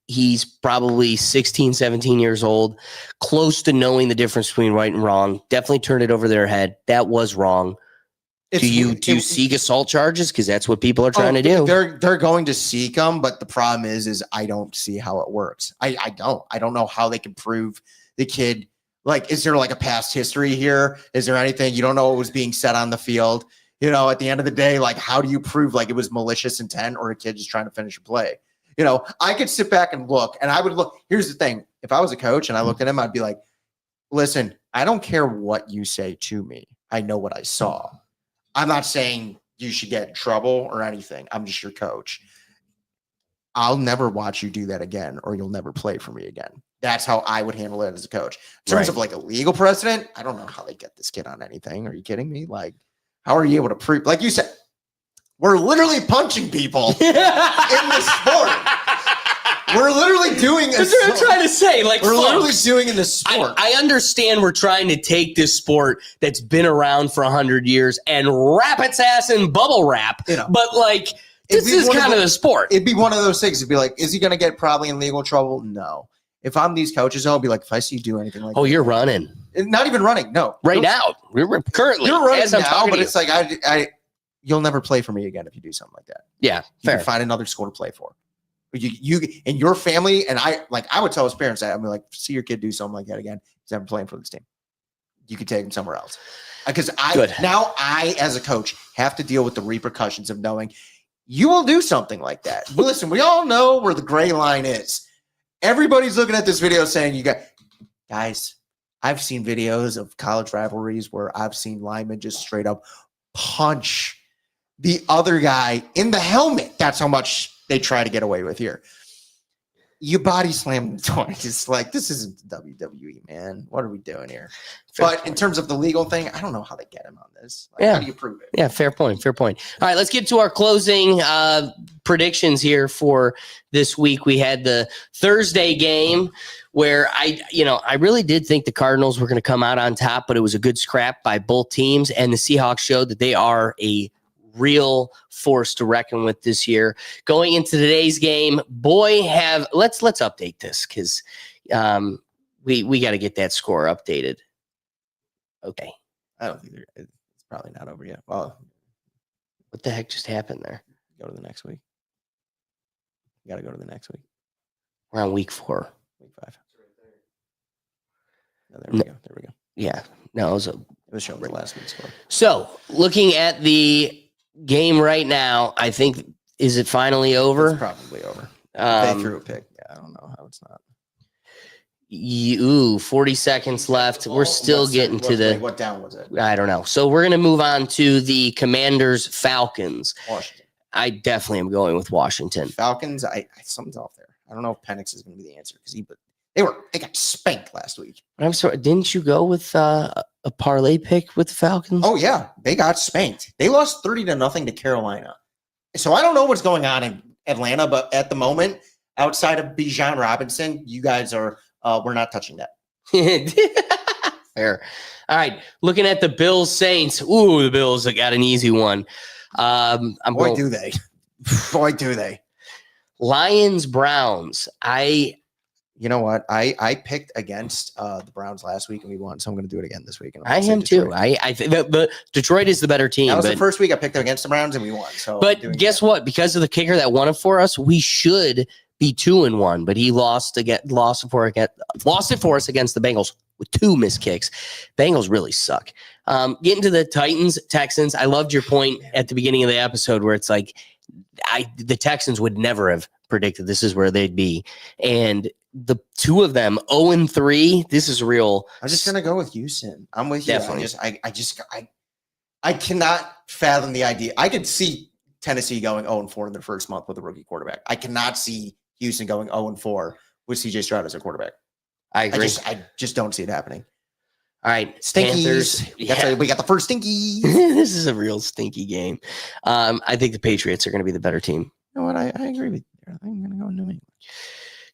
Speaker 1: He's probably 16, 17 years old, close to knowing the difference between right and wrong. Definitely turned it over their head. That was wrong. Do you seek assault charges? Because that's what people are trying to do.
Speaker 2: They're going to seek them, but the problem is I don't see how it works. I don't know how they can prove the kid. Like, is there like a past history here? Is there anything you don't know what was being said on the field? You know, at the end of the day, like, how do you prove like it was malicious intent or a kid just trying to finish a play? You know, I could sit back and look, and I would look. Here's the thing: if I was a coach and I looked at him, I'd be like, "Listen, I don't care what you say to me. I know what I saw." I'm not saying you should get in trouble or anything. I'm just your coach. I'll never watch you do that again, or you'll never play for me again. That's how I would handle it as a coach. In terms of like a legal precedent, I don't know how they get this kid on anything. Are you kidding me? Like, how are you able to prove? Like you said, we're literally punching people in this sport. We're literally doing.
Speaker 1: That's what I'm trying to say. Like,
Speaker 2: we're literally
Speaker 1: folks,
Speaker 2: doing in the sport.
Speaker 1: I understand we're trying to take this sport that's been around for 100 years and wrap its ass in bubble wrap. But like, this is kind of the sport.
Speaker 2: It'd be one of those things. It'd be like, is he going to get probably in legal trouble? No. If I'm these coaches, I'll be like, if I see you do anything like that.
Speaker 1: Oh, you're running.
Speaker 2: Not even running. No.
Speaker 1: Right now. We're currently.
Speaker 2: You're running
Speaker 1: as I'm
Speaker 2: now, but
Speaker 1: to
Speaker 2: it's like, you'll never play for me again if you do something like that.
Speaker 1: Yeah,
Speaker 2: You
Speaker 1: fair.
Speaker 2: can find another school to play for. You and your family, and I would tell his parents that. I'm like, see your kid do something like that again. He's never playing for this team. You could take him somewhere else. Because now I, as a coach, have to deal with the repercussions of knowing you will do something like that. But listen, we all know where the gray line is. Everybody's looking at this video saying, guys, I've seen videos of college rivalries where I've seen linemen just straight up punch the other guy in the helmet. That's how much they try to get away with here. You body slam the twice. It's like, this isn't WWE, man. What are we doing here? But in terms of the legal thing, I don't know how they get him on this. Like, how do you prove it?
Speaker 1: Yeah, fair point. All right, let's get to our closing predictions here for this week. We had the Thursday game where I really did think the Cardinals were going to come out on top, but it was a good scrap by both teams, and the Seahawks showed that they are a real force to reckon with this year. Going into today's game, let's update this because we got to get that score updated. Okay.
Speaker 2: I don't think it's probably not over yet. Well,
Speaker 1: what the heck just happened there?
Speaker 2: Go to the next week. You got to go to the next week.
Speaker 1: We're on week 4.
Speaker 2: Week 5. Oh, there we go.
Speaker 1: Yeah. No,
Speaker 2: it was showing the last week's score.
Speaker 1: So looking at the game right now, I think, is it finally over?
Speaker 2: It's probably over. They threw a pick. Yeah, I don't know how it's not.
Speaker 1: 40 seconds left. We're still getting to the.
Speaker 2: What down was it?
Speaker 1: I don't know. So we're going to move on to the Commanders Falcons.
Speaker 2: Washington.
Speaker 1: I definitely am going with Washington.
Speaker 2: Falcons. Something's off there. I don't know if Penix is going to be the answer because they got spanked last week.
Speaker 1: I'm sorry. Didn't you go with a parlay pick with the Falcons?
Speaker 2: Oh yeah, they got spanked. They lost 30-0 to Carolina. So I don't know what's going on in Atlanta, but at the moment, outside of Bijan Robinson, you guys are. We're not touching that.
Speaker 1: Fair. All right. Looking at the Bills Saints. Ooh, the Bills got an easy one.
Speaker 2: Boy, do they. Boy, do they.
Speaker 1: Lions Browns.
Speaker 2: You know what? I picked against the Browns last week and we won, so I'm going to do it again this week. And
Speaker 1: I am too. I think the Detroit is the better team.
Speaker 2: That was the first week I picked them against the Browns and we won. So,
Speaker 1: but guess what? Because of the kicker that won it for us, we should be 2-1. But he lost it for us against the Bengals with 2 missed kicks. Bengals really suck. Getting to the Titans, Texans. I loved your point at the beginning of the episode where it's like the Texans would never have predicted this is where they'd be, and the 2 of them 0-3. This is real.
Speaker 2: I'm just gonna go with Houston. I'm with you.
Speaker 1: Definitely.
Speaker 2: I cannot fathom the idea. I could see Tennessee going 0-4 in their first month with a rookie quarterback. I cannot see Houston going 0-4 with CJ Stroud as a quarterback.
Speaker 1: I agree.
Speaker 2: I just don't see it happening.
Speaker 1: All right,
Speaker 2: Stinkies.
Speaker 1: Panthers.
Speaker 2: We got the first stinky.
Speaker 1: This is a real stinky game. I think the Patriots are going to be the better team.
Speaker 2: You know what? I agree with you. I'm going to go New England.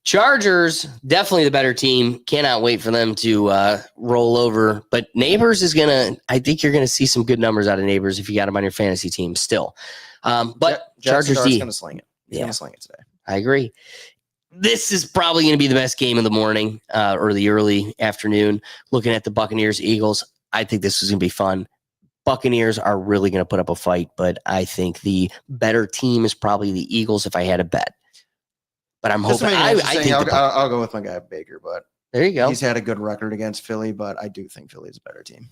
Speaker 1: Chargers, definitely the better team. Cannot wait for them to roll over. But Neighbors is I think you're going to see some good numbers out of Neighbors if you got them on your fantasy team still. But Chargers
Speaker 2: D. going to sling it. He's going to sling it today.
Speaker 1: I agree. This is probably going to be the best game of the morning or the early afternoon. Looking at the Buccaneers, Eagles, I think this is going to be fun. Buccaneers are really going to put up a fight, but I think the better team is probably the Eagles if I had a bet. But I'm hoping.
Speaker 2: I'll go with my guy Baker, but
Speaker 1: there you go.
Speaker 2: He's had a good record against Philly, but I do think Philly is a better team.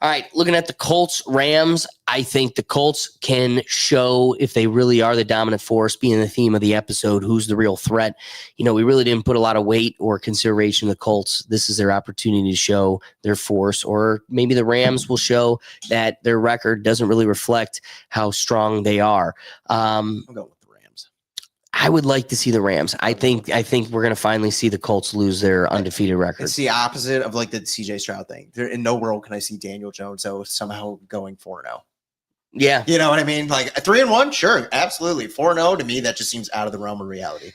Speaker 1: All right, looking at the Colts, Rams, I think the Colts can show if they really are the dominant force, being the theme of the episode, who's the real threat. You know, we really didn't put a lot of weight or consideration in the Colts. This is their opportunity to show their force, or maybe the Rams will show that their record doesn't really reflect how strong they are.
Speaker 2: I'll go with the Rams.
Speaker 1: I would like to see the Rams. I think we're going to finally see the Colts lose their undefeated record.
Speaker 2: It's the opposite of like the CJ Stroud thing. In no world can I see Daniel Jones somehow going 4-0.
Speaker 1: Yeah.
Speaker 2: You know what I mean? Like 3-1, sure, absolutely. 4-0 to me, that just seems out of the realm of reality.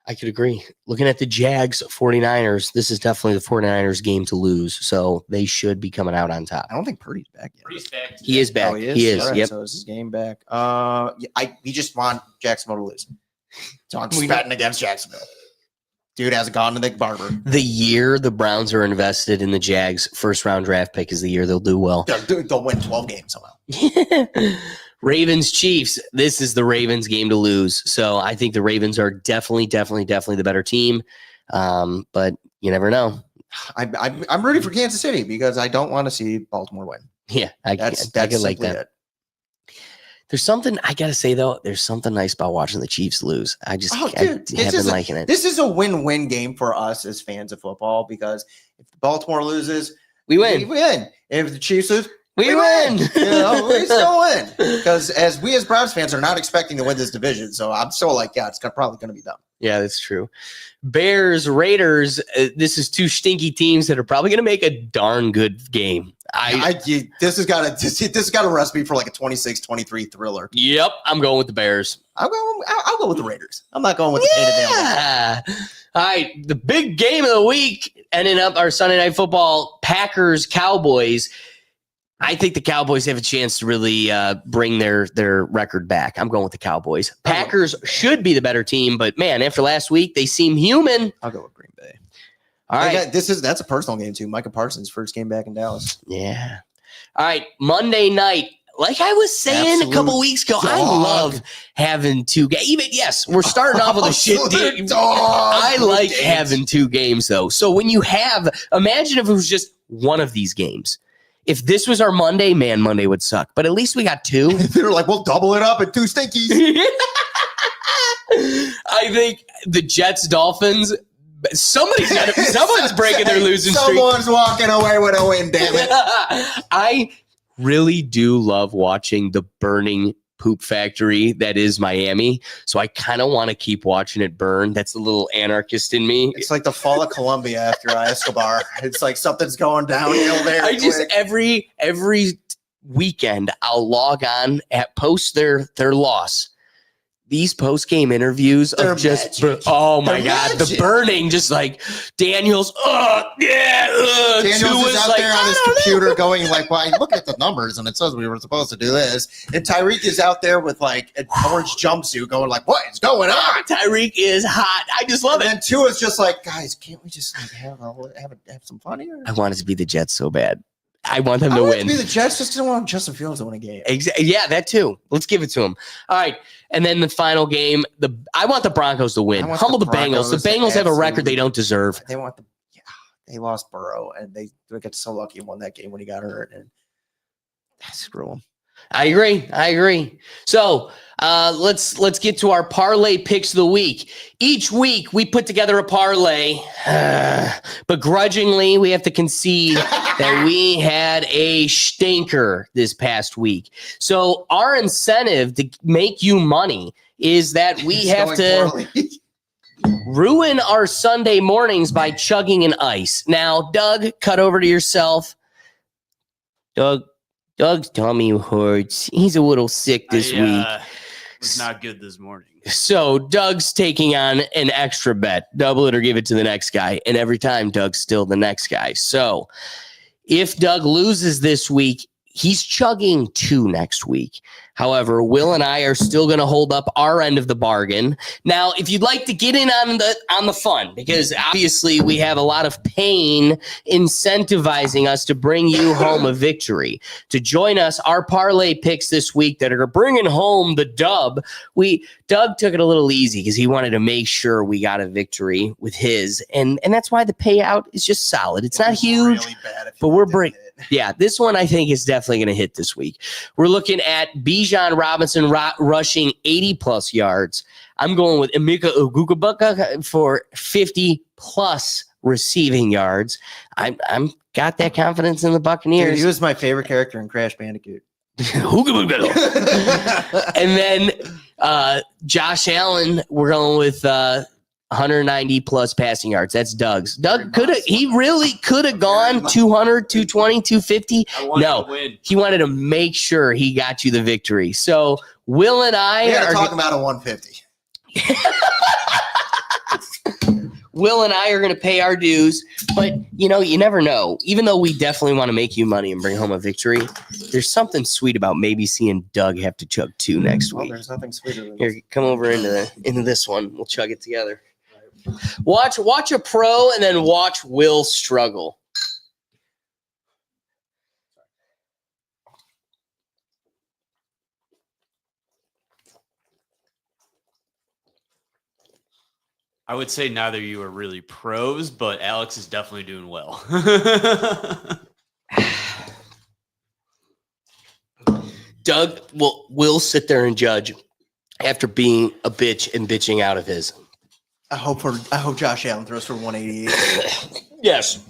Speaker 1: I could agree. Looking at the Jags 49ers, this is definitely the 49ers game to lose. So they should be coming out on top.
Speaker 2: I don't think Purdy's back yet.
Speaker 4: Purdy's back.
Speaker 1: He is back.
Speaker 2: Oh,
Speaker 1: He is.
Speaker 2: All right,
Speaker 1: Yep.
Speaker 2: So is his game back? We just want Jacksonville to lose. So I'm just betting against Jacksonville. Dude hasn't gone to the barber.
Speaker 1: The year the Browns are invested in the Jags first round draft pick is the year they'll do well.
Speaker 2: They'll win 12 games somehow.
Speaker 1: Ravens Chiefs. This is the Ravens game to lose. So I think the Ravens are definitely the better team. But you never know.
Speaker 2: I'm rooting for Kansas City because I don't want to see Baltimore win.
Speaker 1: Yeah, I
Speaker 2: That's
Speaker 1: could like
Speaker 2: simply
Speaker 1: that.
Speaker 2: it.
Speaker 1: There's something I gotta say though. There's something nice about watching the Chiefs lose. I just have been liking it.
Speaker 2: This is a win-win game for us as fans of football because if Baltimore loses,
Speaker 1: we win.
Speaker 2: We win. If the Chiefs lose,
Speaker 1: we win.
Speaker 2: You know, we still win because as Browns fans are not expecting to win this division, so I'm still like, yeah, it's probably going to be them.
Speaker 1: Yeah, that's true. Bears, Raiders. This is two stinky teams that are probably going to make a darn good game.
Speaker 2: This has got a recipe for like a 26-23 thriller.
Speaker 1: Yep, I'm going with the Bears.
Speaker 2: I'll go with the Raiders. I'm not going with the painted nail.
Speaker 1: Yeah. All right, the big game of the week, ending up our Sunday Night Football, Packers, Cowboys. I think the Cowboys have a chance to really bring their record back. I'm going with the Cowboys. Packers should be the better team, but man, after last week, they seem human.
Speaker 2: I'll go with Green Bay.
Speaker 1: All right.
Speaker 2: That's a personal game too. Micah Parsons' first game back in Dallas.
Speaker 1: Yeah. All right, Monday night. Like I was saying a couple weeks ago, I love having two games. We're starting off with a shit team. I like having two games though. So when you imagine if it was just one of these games. If this was our Monday, man, Monday would suck. But at least we got two.
Speaker 2: They're like, we'll double it up at two stinkies.
Speaker 1: I think the Jets, Dolphins, someone's breaking their losing streak.
Speaker 2: Someone's walking away with a win, damn it.
Speaker 1: I really do love watching the burning poop factory that is Miami. So I kind of want to keep watching it burn. That's a little anarchist in me.
Speaker 2: It's like the fall of Colombia after Escobar. It's like something's going downhill there.
Speaker 1: Every weekend I'll log on at post their loss. These post-game interviews of just oh my god, the burning, just like Daniels.
Speaker 2: Daniels is out there on his computer going like, "Well, I look at the numbers and it says we were supposed to do this." And Tyreek is out there with like an orange jumpsuit, going like, "What is going on?"
Speaker 1: Tyreek is hot. I just love it.
Speaker 2: And Tua's just like, "Guys, can't we just like have some fun here?"
Speaker 1: I want it to be the Jets so bad. I want them to win.
Speaker 2: I want it to be the Jets just because I want Justin Fields to win a game.
Speaker 1: Yeah, that too. Let's give it to him. All right. And then the final game, I want the Broncos to win. Humble the Bengals. The Bengals have a record they don't deserve.
Speaker 2: They lost Burrow, and they got so lucky and won that game when he got hurt. And screw them.
Speaker 1: I agree. So let's get to our parlay picks of the week. Each week we put together a parlay, but grudgingly we have to concede that we had a stinker this past week. So our incentive to make you money is that we have to ruin our Sunday mornings by chugging an ice. Now, Doug, cut over to yourself. Doug's tummy hurts. He's a little sick this week.
Speaker 4: Was not good this morning.
Speaker 1: So Doug's taking on an extra bet. Double it or give it to the next guy. And every time, Doug's still the next guy. So if Doug loses this week, he's chugging 2 next week. However, Will and I are still going to hold up our end of the bargain. Now, if you'd like to get in on the fun, because obviously we have a lot of pain incentivizing us to bring you home a victory. To join us, our parlay picks this week that are bringing home the dub. Doug took it a little easy because he wanted to make sure we got a victory with his, and that's why the payout is just solid. It's not huge,
Speaker 2: really bad
Speaker 1: but we're bringing. Yeah, this one I think is definitely going to hit this week. We're looking at Bijan Robinson rushing 80-plus yards. I'm going with Emeka Ogukabaka for 50-plus receiving yards. I'm got that confidence in the Buccaneers.
Speaker 2: Dude, he was my favorite character in Crash Bandicoot.
Speaker 1: And then Josh Allen, we're going with 190 plus passing yards. That's Doug's. Doug really could have gone 200, 220, 250. No, he wanted to make sure he got you the victory. So Will and I
Speaker 2: are talking about a 150.
Speaker 1: Will and I are going to pay our dues, but you never know. Even though we definitely want to make you money and bring home a victory, there's something sweet about maybe seeing Doug have to chug 2 next week.
Speaker 2: There's nothing sweeter than
Speaker 1: Here, come over into this one. We'll chug it together. Watch a pro and then watch Will struggle.
Speaker 4: I would say neither of you are really pros, but Alex is definitely doing well.
Speaker 1: Doug will sit there and judge after being a bitch and bitching out of his.
Speaker 2: I hope Josh Allen throws for 188.
Speaker 1: Yes.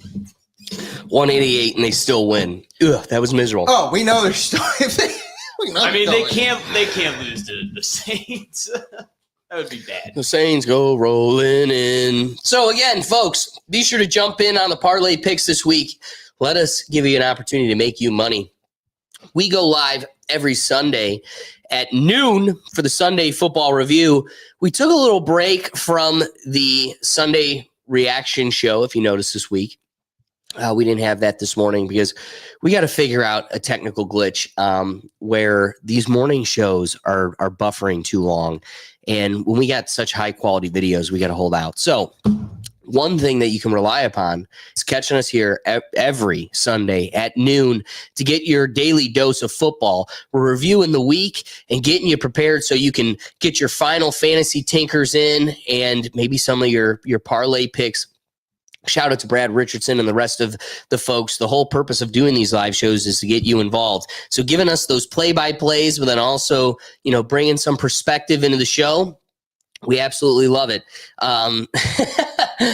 Speaker 1: 188 and they still win. Ugh, that was miserable.
Speaker 2: Oh, we know their story.
Speaker 4: They can't lose to the Saints. That would be bad.
Speaker 1: The Saints go rolling in. So again, folks, be sure to jump in on the parlay picks this week. Let us give you an opportunity to make you money. We go live every Sunday at noon for the Sunday Football Review. We took a little break from the Sunday reaction show, if you noticed this week. We didn't have that this morning because we got to figure out a technical glitch where these morning shows are buffering too long. And when we got such high quality videos, we got to hold out. So one thing that you can rely upon is catching us here every Sunday at noon to get your daily dose of football. We're reviewing the week and getting you prepared so you can get your final fantasy tinkers in and maybe some of your parlay picks. Shout out to Brad Richardson and the rest of the folks. The whole purpose of doing these live shows is to get you involved. So giving us those play-by-plays, but then also, bringing some perspective into the show. We absolutely love it.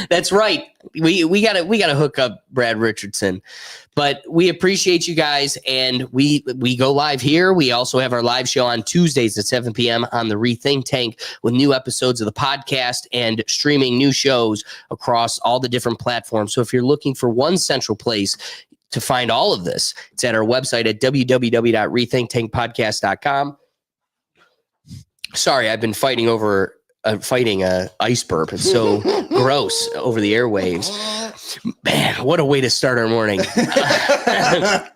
Speaker 1: That's right. We gotta hook up Brad Richardson, but we appreciate you guys. And we go live here. We also have our live show on Tuesdays at 7 p.m. on the Rethink Tank with new episodes of the podcast and streaming new shows across all the different platforms. So if you're looking for one central place to find all of this, it's at our website at www.rethinktankpodcast.com. Sorry, I've been fighting a ice burp. It's so gross over the airwaves. Man, what a way to start our morning.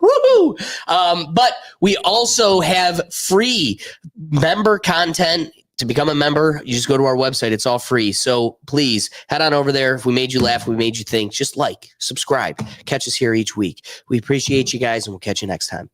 Speaker 1: Woo-hoo! But we also have free member content. To become a member, you just go to our website. It's all free. So please head on over there. If we made you laugh, if we made you think, just subscribe. Catch us here each week. We appreciate you guys, and we'll catch you next time.